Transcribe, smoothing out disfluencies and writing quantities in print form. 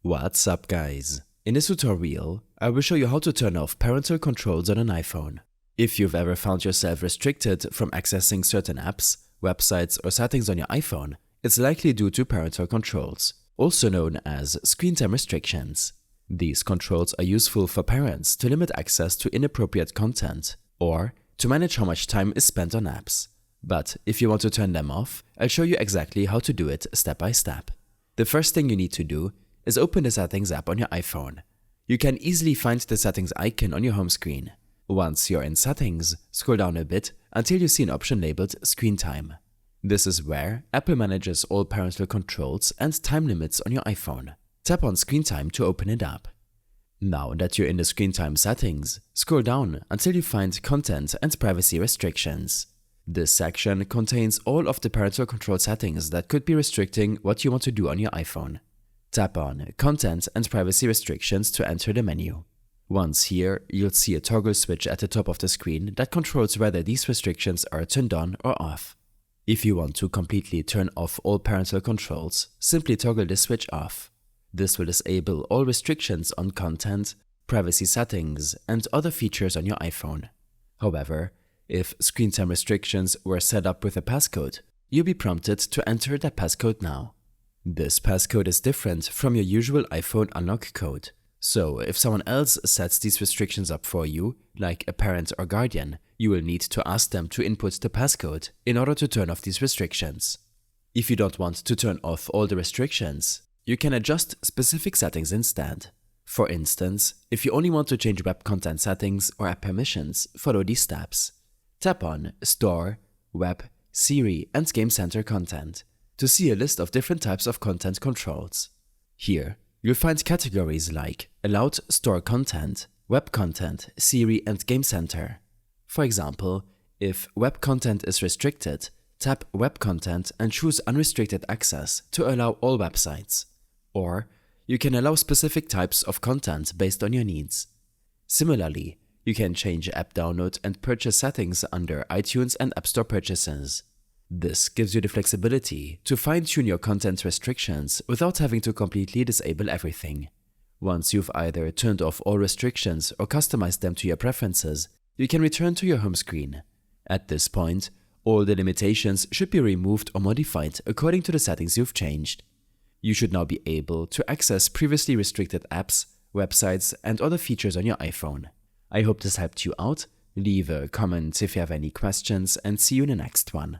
What's up guys? In this tutorial, I will show you how to turn off parental controls on an iPhone. If you've ever found yourself restricted from accessing certain apps, websites or settings on your iPhone, it's likely due to parental controls, also known as screen time restrictions. These controls are useful for parents to limit access to inappropriate content or to manage how much time is spent on apps. But if you want to turn them off, I'll show you exactly how to do it step by step. The first thing you need to do is open the Settings app on your iPhone. You can easily find the Settings icon on your home screen. Once you're in Settings, scroll down a bit until you see an option labeled Screen Time. This is where Apple manages all parental controls and time limits on your iPhone. Tap on Screen Time to open it up. Now that you're in the Screen Time settings, scroll down until you find Content and Privacy Restrictions. This section contains all of the parental control settings that could be restricting what you want to do on your iPhone. Tap on Content and Privacy Restrictions to enter the menu. Once here, you'll see a toggle switch at the top of the screen that controls whether these restrictions are turned on or off. If you want to completely turn off all parental controls, simply toggle this switch off. This will disable all restrictions on content, privacy settings, and other features on your iPhone. However, if screen time restrictions were set up with a passcode, you'll be prompted to enter that passcode now. This passcode is different from your usual iPhone unlock code, so if someone else sets these restrictions up for you, like a parent or guardian, you will need to ask them to input the passcode in order to turn off these restrictions. If you don't want to turn off all the restrictions, you can adjust specific settings instead. For instance, if you only want to change web content settings or app permissions, follow these steps. Tap on Store, Web, Siri, and Game Center content to see a list of different types of content controls. Here, you'll find categories like Allowed Store Content, Web Content, Siri, and Game Center. For example, if web content is restricted, tap Web Content and choose Unrestricted Access to allow all websites. Or, you can allow specific types of content based on your needs. Similarly, you can change app download and purchase settings under iTunes and App Store purchases. This gives you the flexibility to fine-tune your content restrictions without having to completely disable everything. Once you've either turned off all restrictions or customized them to your preferences, you can return to your home screen. At this point, all the limitations should be removed or modified according to the settings you've changed. You should now be able to access previously restricted apps, websites, and other features on your iPhone. I hope this helped you out. Leave a comment if you have any questions and see you in the next one.